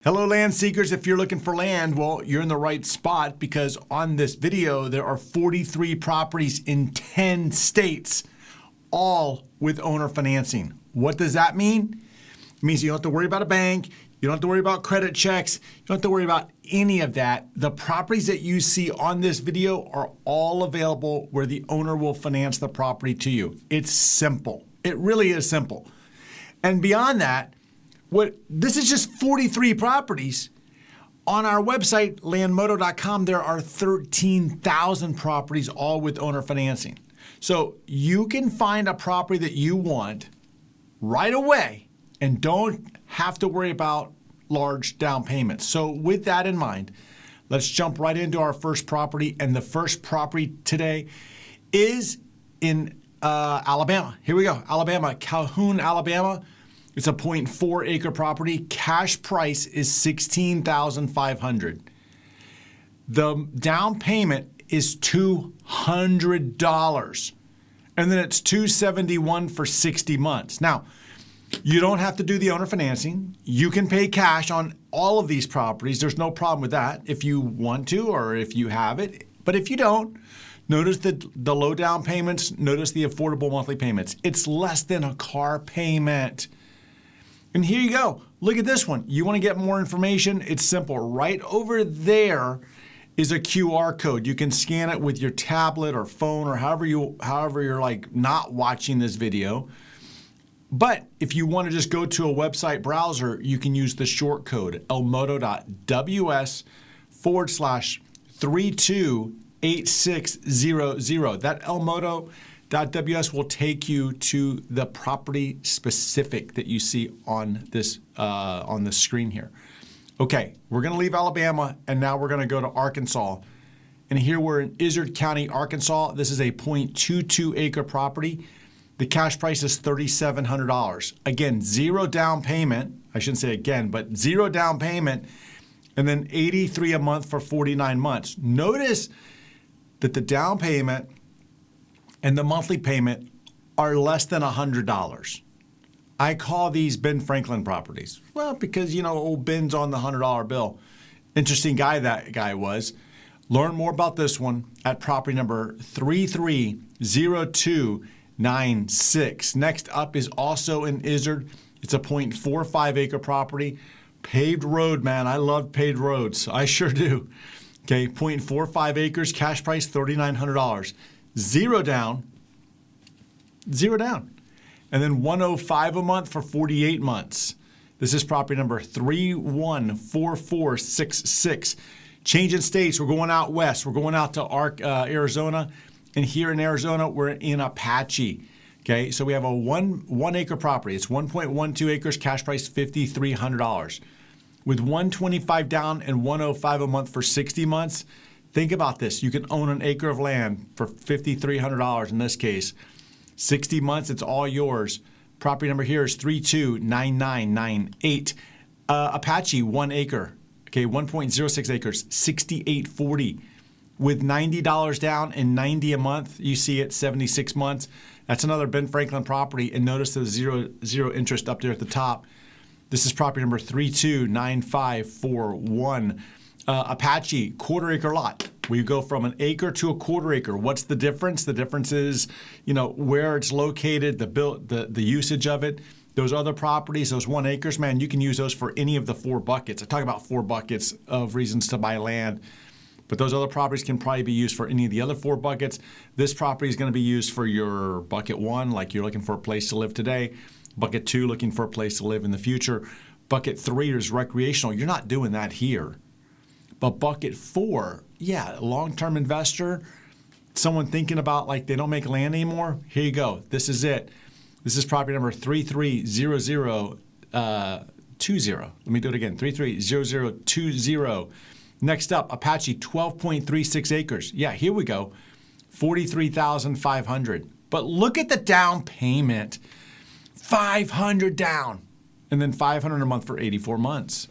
Hello, land seekers. If you're looking for land, well, you're in the right spot because on this video, there are 43 properties in 10 states, all with owner financing. What does that mean? It means you don't have to worry about a bank. You don't have to worry about credit checks. You don't have to worry about any of that. The properties that you see on this video are all available where the owner will finance the property to you. It's simple. It really is simple. And beyond that, this is just 43 properties. On our website, landmodo.com, there are 13,000 properties, all with owner financing. So you can find a property that you want right away and don't have to worry about large down payments. So with that in mind, let's jump right into our first property. And the first property today is in Alabama. Here we go, Alabama, Calhoun, Alabama. It's a 0.4 acre property. Cash price is $16,500. The down payment is $200. And then it's $271 for 60 months. Now, you don't have to do the owner financing. You can pay cash on all of these properties. There's no problem with that if you want to or if you have it. But if you don't, notice the low down payments. Notice the affordable monthly payments. It's less than a car payment. And here you go. Look at this one. You want to get more information? It's simple. Right over there is a QR code. You can scan it with your tablet or phone or however you're like not watching this video. But if you want to just go to a website browser, you can use the short code elmodo.ws/328600. That elmodo.ws will take you to the property specific that you see on this screen here. Okay, we're going to leave Alabama and now we're going to go to Arkansas. And here we're in Izard County, Arkansas. This is a 0.22 acre property. The cash price is $3,700. Again, zero down payment. I shouldn't say again, but zero down payment, and then $83 a month for 49 months. Notice that the down payment and the monthly payment are less than $100. I call these Ben Franklin properties. Well, because, you know, old Ben's on the $100 bill. Interesting guy that guy was. Learn more about this one at property number 330296. Next up is also in Izard. It's a 0.45 acre property. Paved road, man. I love paved roads. I sure do. Okay, 0.45 acres, cash price $3,900. Zero down. And then $105 a month for 48 months. This is property number 314466. Changing states, we're going out west. We're going out to Arizona. And here in Arizona, we're in Apache. Okay, so we have a one acre property. It's 1.12 acres, cash price $5,300. With $125 down and $105 a month for 60 months, think about this. You can own an acre of land for $5,300 in this case. 60 months, it's all yours. Property number here is 329998. Apache, 1 acre. Okay, 1.06 acres, $6,840. With $90 down and $90 a month, you see it, 76 months. That's another Ben Franklin property. And notice there's zero interest up there at the top. This is property number 329541. Apache, quarter acre lot. We go from an acre to a quarter acre. What's the difference? The difference is, you know, where it's located, the usage of it. Those other properties, those 1 acres, man, you can use those for any of the 4 buckets. I talk about 4 buckets of reasons to buy land. But those other properties can probably be used for any of the other 4 buckets. This property is going to be used for your bucket 1, like you're looking for a place to live today. Bucket 2, looking for a place to live in the future. Bucket 3 is recreational. You're not doing that here. But bucket 4, yeah, long-term investor, someone thinking about like they don't make land anymore, here you go. This is it. This is property number 330020. Let me do it again, 330020. Next up, Apache, 12.36 acres. Yeah, here we go, $43,500. But look at the down payment, $500 down, and then $500 a month for 84 months.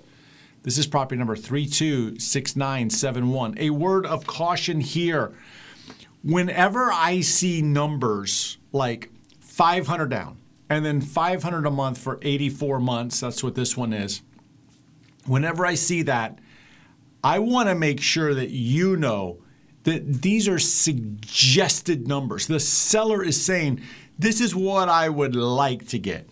This is property number 326971. A word of caution here. Whenever I see numbers like 500 down and then $500 a month for 84 months, that's what this one is. Whenever I see that, I want to make sure that you know that these are suggested numbers. The seller is saying, this is what I would like to get.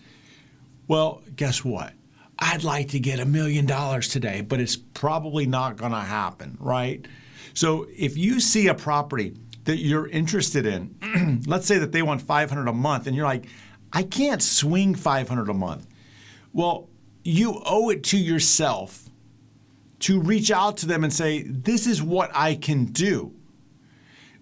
Well, guess what? I'd like to get $1 million today, but it's probably not going to happen, right? So if you see a property that you're interested in, let's say that they want $500 a month, and you're like, I can't swing $500 a month. Well, you owe it to yourself to reach out to them and say, this is what I can do.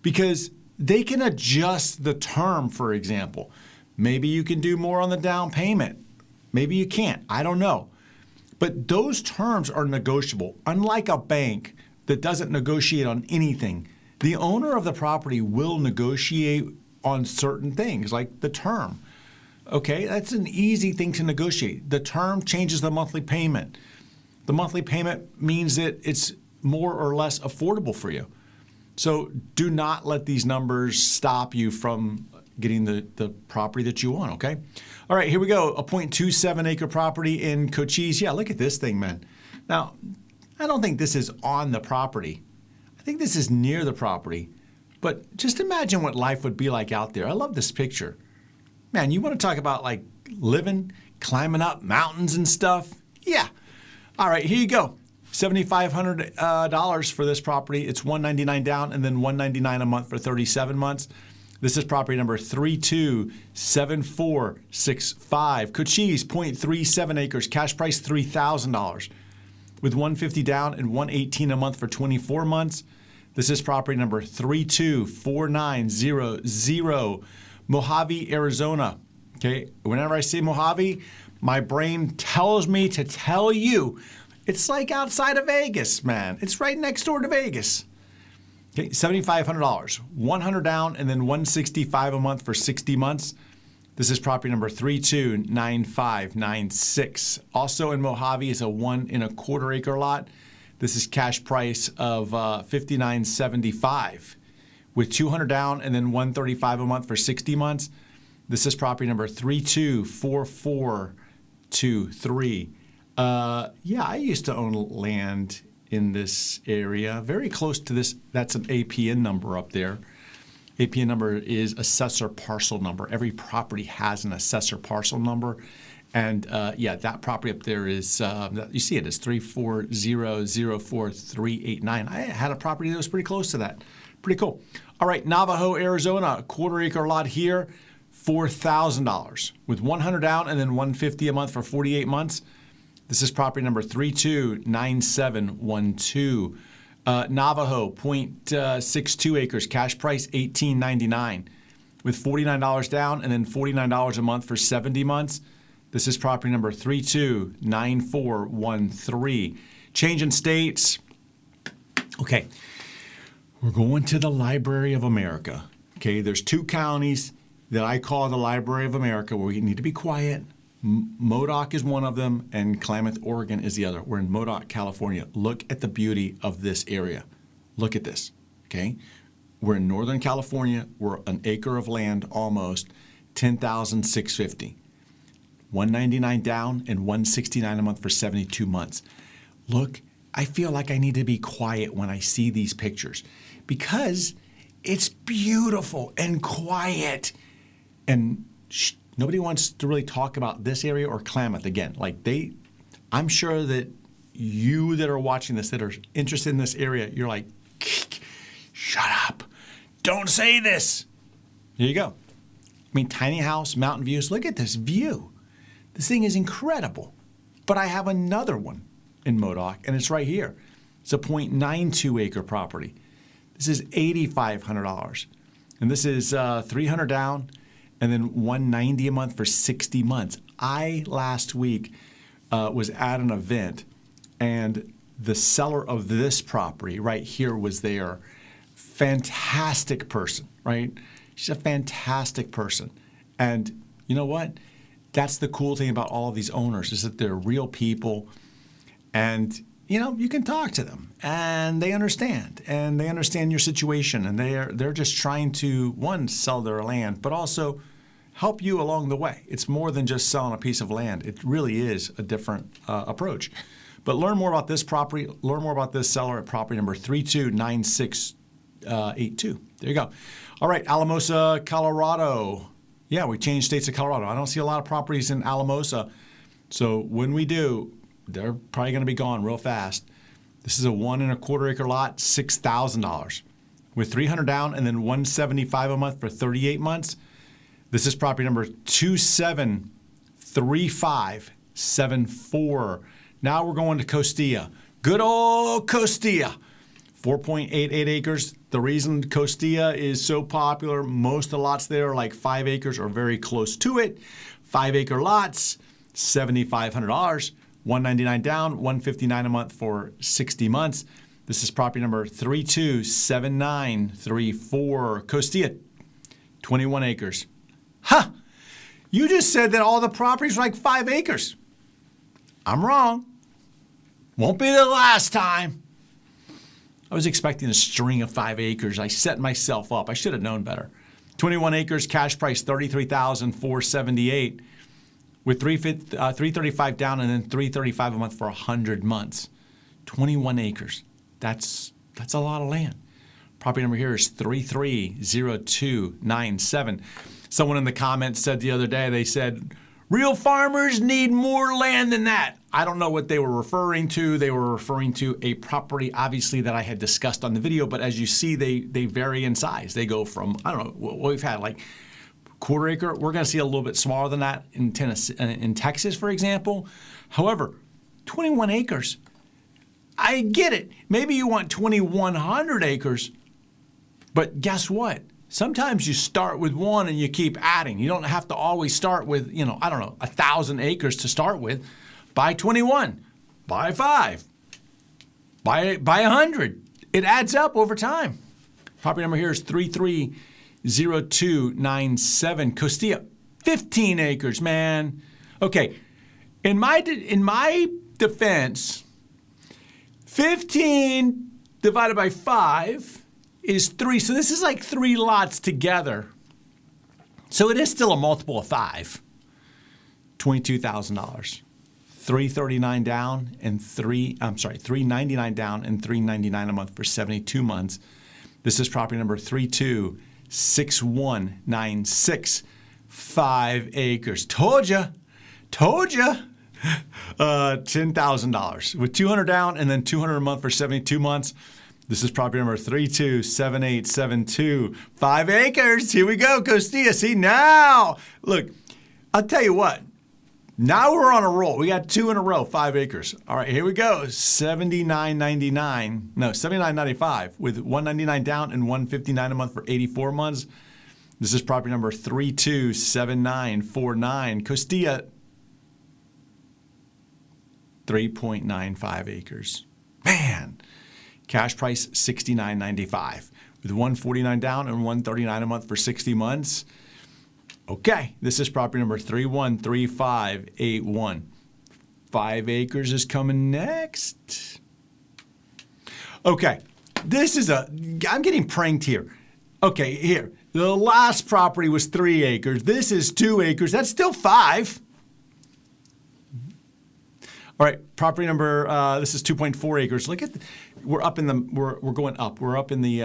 Because they can adjust the term, for example. Maybe you can do more on the down payment. Maybe you can't. I don't know. But those terms are negotiable. Unlike a bank that doesn't negotiate on anything, the owner of the property will negotiate on certain things, like the term. Okay, that's an easy thing to negotiate. The term changes the monthly payment. The monthly payment means that it's more or less affordable for you. So do not let these numbers stop you from getting the property that you want, okay? All right, here we go. A 0.27 acre property in Cochise. Yeah, look at this thing, man. Now, I don't think this is on the property. I think this is near the property. But just imagine what life would be like out there. I love this picture. Man, you want to talk about like living, climbing up mountains and stuff? Yeah. All right, here you go. $7,500 for this property. It's $199 down and then $199 a month for 37 months. This is property number 327465. Cochise, 0.37 acres. Cash price $3,000 with $150 down and $118 a month for 24 months. This is property number 324900. Mojave, Arizona. Okay, whenever I say Mojave, my brain tells me to tell you it's like outside of Vegas, man. It's right next door to Vegas. Okay, $7,500, $100 down, and then $165 a month for 60 months. This is property number 329596. Also in Mojave is a 1 1/4 acre lot. This is cash price of $59.75 with $200 down and then $135 a month for 60 months. This is property number 324423. Yeah, I used to own land in this area, very close to this. That's an APN number up there. APN number is assessor parcel number. Every property has an assessor parcel number. And yeah, that property up there is, you see it is 3400439. I had a property that was pretty close to that. Pretty cool. All right, Navajo, Arizona, a 1/4 acre lot here, $4,000 with $100 down and then $150 a month for 48 months. This is property number 329712. Navajo, 0.62 acres, cash price $18.99 with $49 down and then $49 a month for 70 months. This is property number 329413. Change in states. Okay, we're going to the Library of America. Okay, there's 2 counties that I call the Library of America where we need to be quiet. Modoc is one of them, and Klamath, Oregon is the other. We're in Modoc, California. Look at the beauty of this area. Look at this, okay? We're in Northern California. We're an acre of land almost, $10,650. $199 down and $169 a month for 72 months. Look, I feel like I need to be quiet when I see these pictures because it's beautiful and quiet. And nobody wants to really talk about this area or Klamath again. Like I'm sure that you that are watching this, that are interested in this area, you're like, shut up. Don't say this. Here you go. I mean, tiny house, mountain views. Look at this view. This thing is incredible. But I have another one in Modoc, and it's right here. It's a 0.92 acre property. This is $8,500. And this is $300 down and then $190 a month for 60 months. I, last week, was at an event, and the seller of this property right here was there. Fantastic person, right? She's a fantastic person. And you know what? That's the cool thing about all of these owners is that they're real people, and you can talk to them and they understand your situation, and they're just trying to, one, sell their land, but also help you along the way. It's more than just selling a piece of land. It really is a different approach. But learn more about this property, learn more about this seller at property number 329682. There you go. All right, Alamosa, Colorado. Yeah, we changed states to Colorado. I don't see a lot of properties in Alamosa. So when we do, they're probably going to be gone real fast. This is a 1 1/4 acre lot, $6,000 with $300 down and then $175 a month for 38 months. This is property number 273574. Now we're going to Costilla. Good old Costilla. 4.88 acres. The reason Costilla is so popular, most of the lots there are like 5 acres or very close to it. 5-acre lots, $7,500, $199 down, $159 a month for 60 months. This is property number 327934. Costilla, 21 acres. Huh! You just said that all the properties are like 5 acres. I'm wrong. Won't be the last time. I was expecting a string of 5 acres. I set myself up. I should have known better. 21 acres, cash price $33,478 with $335 down and then $335 a month for 100 months. 21 acres. That's a lot of land. Property number here is 330297. Someone in the comments said the other day, they said, real farmers need more land than that. I don't know what they were referring to. They were referring to a property, obviously, that I had discussed on the video, but as you see, they vary in size. They go from, I don't know, what we've had, like 1/4 acre. We're going to see a little bit smaller than that in Tennessee, in Texas, for example. However, 21 acres, I get it. Maybe you want 2,100 acres, but guess what? Sometimes you start with one and you keep adding. You don't have to always start with, 1,000 acres to start with. Buy 21, buy 5, buy 100. It adds up over time. Property number here is 330297. Costilla, 15 acres, man. Okay, in my defense, 15 divided by 5 is 3. So this is like 3 lots together. So it is still a multiple of 5. $22,000. $339 down and $399 down and $399 a month for 72 months. This is property number 326196. 5 acres. Told ya. $10,000 with $200 down and then $200 a month for 72 months. This is property number 327872. 5 acres. Here we go, Costilla. See now. Look, I'll tell you what. Now we're on a roll. We got 2 in a row, 5 acres. All right, here we go. $79.95 with $199 down and $159 a month for 84 months. This is property number 327949. Costilla, 3.95 acres. Man, cash price $69.95 with $149 down and $139 a month for 60 months. Okay, this is property number 313581. 5 acres is coming next. Okay, I'm getting pranked here. Okay, here. The last property was 3 acres. This is 2 acres. That's still 5. All right, property number, this is 2.4 acres. Look at, we're going up. We're up in the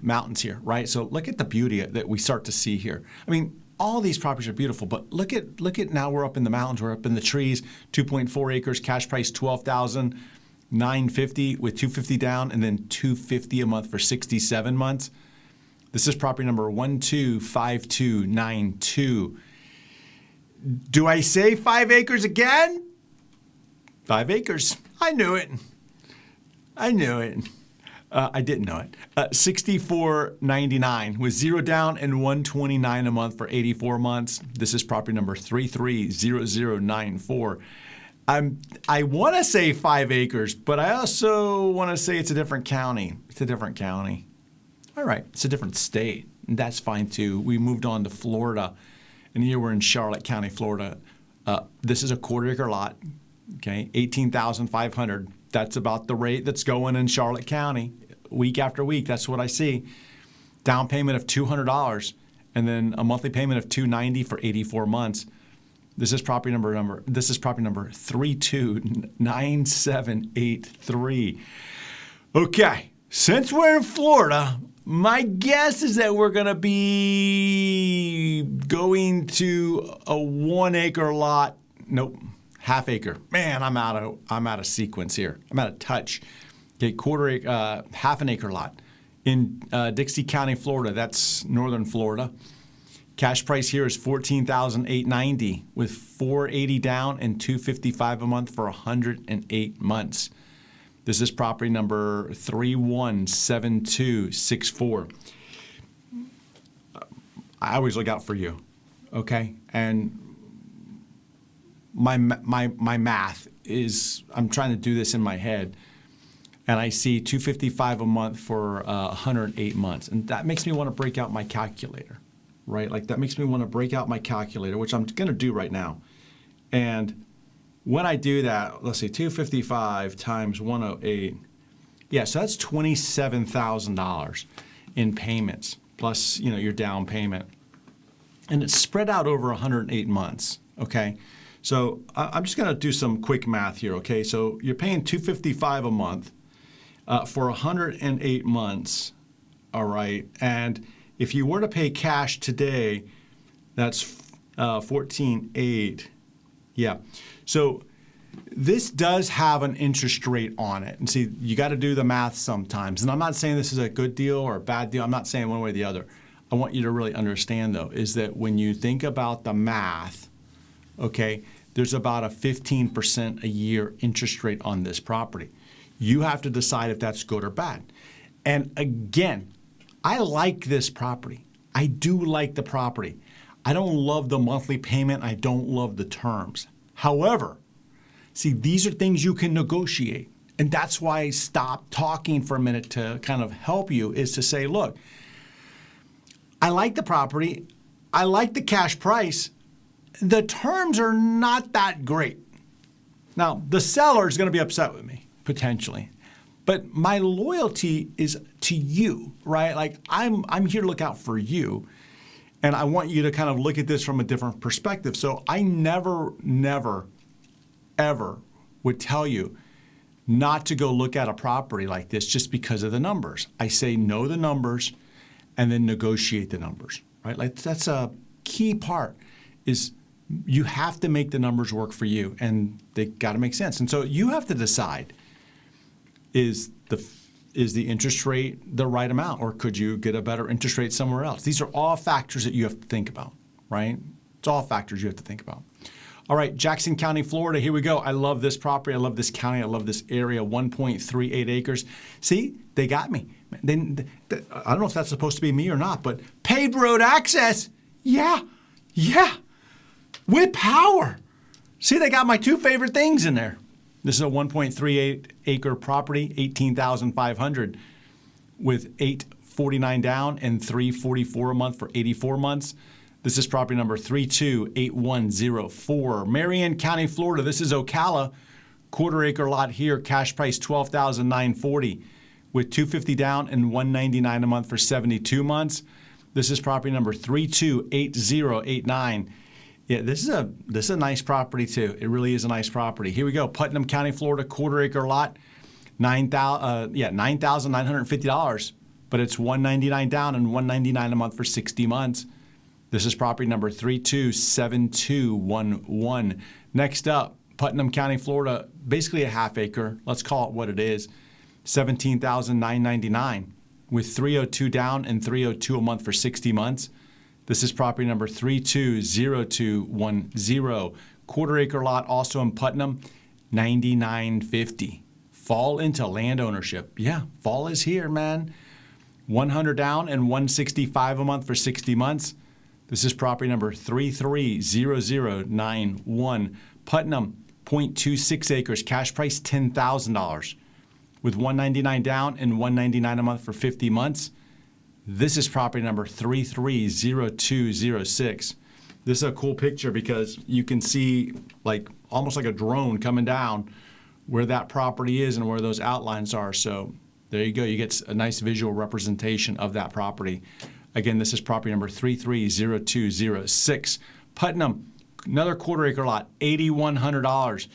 mountains here, right? So look at the beauty that we start to see here. I mean, all these properties are beautiful, but look at now we're up in the mountains, we're up in the trees, 2.4 acres, cash price $12,950 with $250 down and then $250 a month for 67 months. This is property number 125292. Do I say 5 acres again? 5 acres. I knew it. I didn't know it. $64.99 with $0 down and $129 a month for 84 months. This is property number 330094. I want to say 5 acres, but I also want to say it's a different county. It's a different county. All right, it's a different state. And that's fine too. We moved on to Florida, and here we're in Charlotte County, Florida. This is a 1/4 acre lot. Okay, $18,500. That's about the rate that's going in Charlotte County week after week. That's what I see. Down payment of $200 and then a monthly payment of $290 for 84 months. This is property number 329783. Okay, since we're in Florida, my guess is that we're going to be going to a 1 acre lot. Nope, half acre. Man, I'm out of sequence here. I'm out of touch. Okay, half an acre lot in Dixie County, Florida. That's northern Florida. Cash price here is $14,890 with $480 down and $255 a month for 108 months. This is property number 317264. I always look out for you, okay? And my math is, I'm trying to do this in my head, and I see $255 a month for 108 months, and that makes me want to break out my calculator. Right? Like that makes me want to break out my calculator, which I'm going to do right now. And when I do that, let's see, 255 times 108. Yeah, so that's $27,000 in payments plus, your down payment. And it's spread out over 108 months, okay? So I'm just going to do some quick math here, okay? So you're paying $255 a month for 108 months, all right? And if you were to pay cash today, that's $14,800. Yeah. So this does have an interest rate on it. And see, you got to do the math sometimes. And I'm not saying this is a good deal or a bad deal. I'm not saying one way or the other. I want you to really understand, though, is that when you think about the math, okay, there's about a 15% a year interest rate on this property. You have to decide if that's good or bad. And again, I like this property. I do like the property. I don't love the monthly payment. I don't love the terms. However, see, these are things you can negotiate. And that's why I stopped talking for a minute to kind of help you, is to say, look, I like the property. I like the cash price. The terms are not that great. Now, the seller is going to be upset with me, potentially. But my loyalty is to you, right? Like I'm here to look out for you. And I want you to kind of look at this from a different perspective. So I never, ever would tell you not to go look at a property like this just because of the numbers. I say know the numbers and then negotiate the numbers, right? Like that's a key part, is you have to make the numbers work for you, and they got to make sense. And so you have to decide, is the interest rate the right amount, or could you get a better interest rate somewhere else? These are all factors that you have to think about, right? It's all factors you have to think about. All right, Jackson County, Florida, here we go. I love this property. I love this county. I love this area, 1.38 acres. See, they got me. I don't know if that's supposed to be me or not, but paved road access, yeah, with power. See, they got my two favorite things in there. This is a 1.38 acre property, $18,500 with $849 down and $344 a month for 84 months. This is property number 328104, Marion County, Florida. This is Ocala, quarter acre lot here, cash price $12,940 with $250 down and $199 a month for 72 months. This is property number 328089. Yeah, this is a nice property too. It really is a nice property. Here we go. Putnam County, Florida, quarter acre lot, $9,950, but it's $199 down and $199 a month for 60 months. This is property number 327211. Next up, Putnam County, Florida, basically a half acre. Let's call it what it is. $17,999 with $302 down and $302 a month for 60 months. This is property number 320210. Quarter acre lot also in Putnam, $99.50. Fall into land ownership. Yeah, fall is here, man. $100 down and $165 a month for 60 months. This is property number 330091. Putnam, 0.26 acres, cash price $10,000 with $199 down and $199 a month for 50 months. This is property number 330206. This is a cool picture because you can see almost like a drone coming down where that property is and where those outlines are. So there you go. You get a nice visual representation of that property. Again, this is property number 330206. Putnam, Another quarter acre lot, $8,100.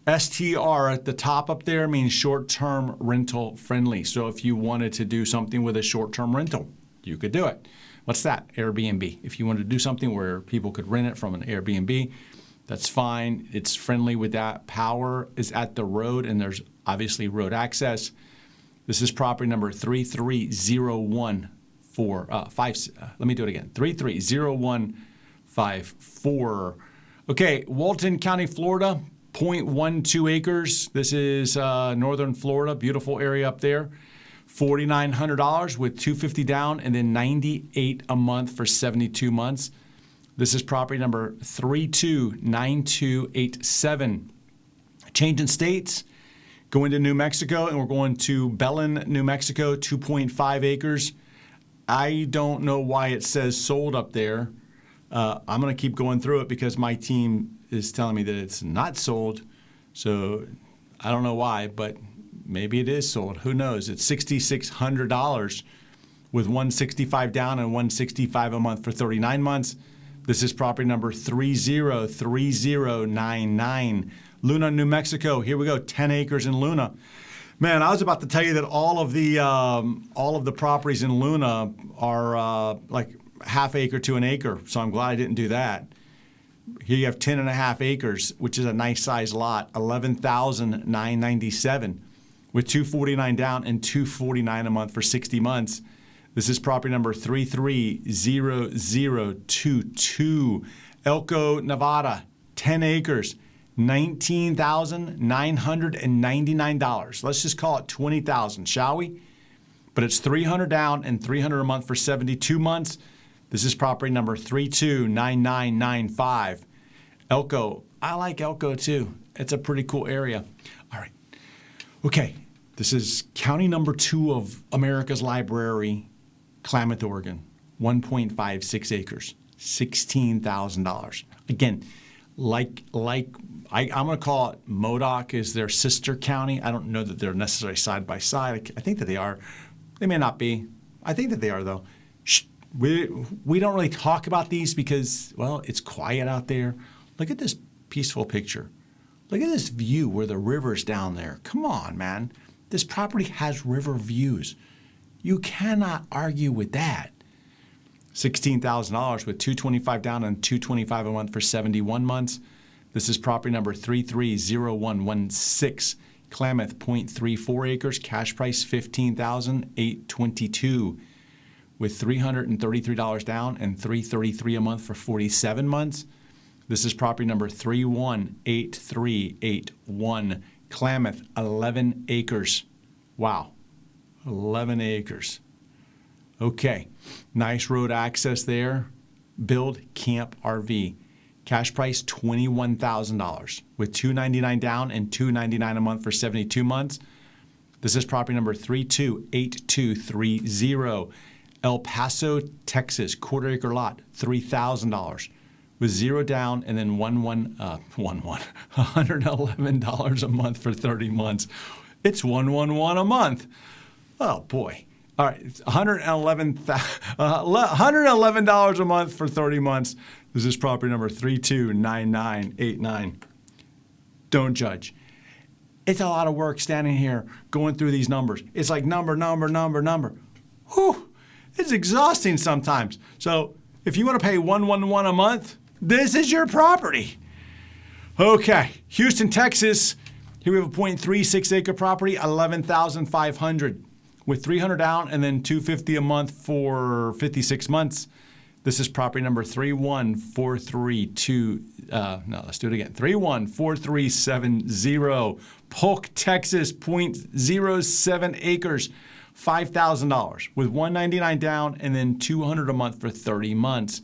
STR at the top up there means short-term rental friendly. So if you wanted to do something with a short-term rental, you could do it. What's that? Airbnb. If you wanted to do something where people could rent it from an Airbnb, that's fine. It's friendly with that. Power is at the road, and there's obviously road access. This is property number 33015. Let me do it again. 33015. Okay, Walton County, Florida, 0.12 acres. This is northern Florida, beautiful area up there. $4,900 with $250 down and then $98 a month for 72 months. This is property number 329287. Changing states, going to New Mexico, and we're going to Belen, New Mexico, 2.5 acres. I don't know why it says sold up there. I'm going to keep going through it because my team is telling me that it's not sold. So I don't know why, but maybe it is sold. Who knows? It's $6,600 with $165 down and $165 a month for 39 months. This is property number 303099. Luna, New Mexico. Here we go. 10 acres in Luna. Man, I was about to tell you that all of the properties in Luna are like half acre to an acre. So I'm glad I didn't do that. Here you have 10.5 acres, which is a nice size lot, $11,997 with $249 down and $249 a month for 60 months. This is property number 330022. Elko, Nevada, 10 acres, $19,999. Let's just call it $20,000, shall we? But it's $300 down and $300 a month for 72 months. This is property number 329995. Elko. I like Elko too. It's a pretty cool area. All right. Okay. This is county number 2 of America's Library, Klamath, Oregon. 1.56 acres. $16,000. Again, I'm going to call it Modoc is their sister county. I don't know that they're necessarily side by side. I think that they are. They may not be. I think that they are, though. We don't really talk about these because, well, it's quiet out there. Look at this peaceful picture. Look at this view where the river's down there. Come on, man. This property has river views. You cannot argue with that. $16,000 with $225 down and $225 a month for 71 months. This is property number 330116. Klamath, 0.34 acres. Cash price $15,822 with $333 down and $333 a month for 47 months. This is property number 318381. Klamath, 11 acres. Wow, 11 acres. Okay, nice road access there. Build Camp RV. Cash price $21,000 with $299 down and $299 a month for 72 months. This is property number 328230. El Paso, Texas, quarter acre lot, $3,000 with $0 down and then $111 a month for 30 months. It's $111 a month. Oh boy. All right, $111 a month for 30 months. This is property number 329989. Don't judge. It's a lot of work standing here going through these numbers. It's like number. Whew. It's exhausting sometimes. So if you want to pay $111 a month, this is your property. Okay, Houston, Texas. Here we have a 0.36 acre property, $11,500 with $300 down and then $250 a month for 56 months. This is property number 31432. Let's do it again. 314370. Polk, Texas, 0.07 acres. $5,000 with $199 down and then $200 a month for 30 months.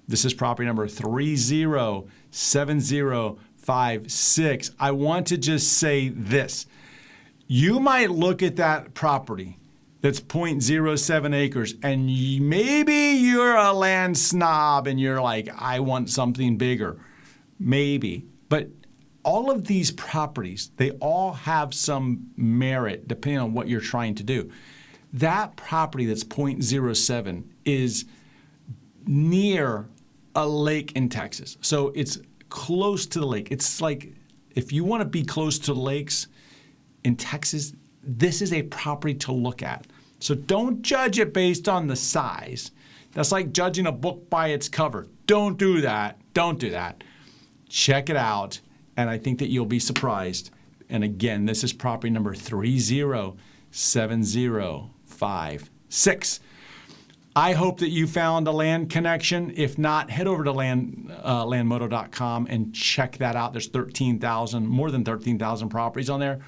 This is property number 307056. I want to just say this. You might look at that property that's 0.07 acres and maybe you're a land snob and you're like, I want something bigger. Maybe. But all of these properties, they all have some merit depending on what you're trying to do. That property that's 0.07 is near a lake in Texas. So it's close to the lake. It's like if you want to be close to lakes in Texas, this is a property to look at. So don't judge it based on the size. That's like judging a book by its cover. Don't do that. Don't do that. Check it out, and I think that you'll be surprised. And again, this is property number 307056. I hope that you found a land connection. If not, head over to landmoto.com and check that out. There's more than 13,000 properties on there,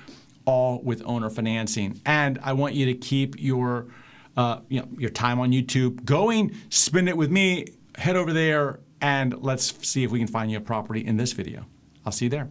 all with owner financing. And I want you to keep your time on YouTube going. Spend it with me. Head over there and let's see if we can find you a property in this video. I'll see you there.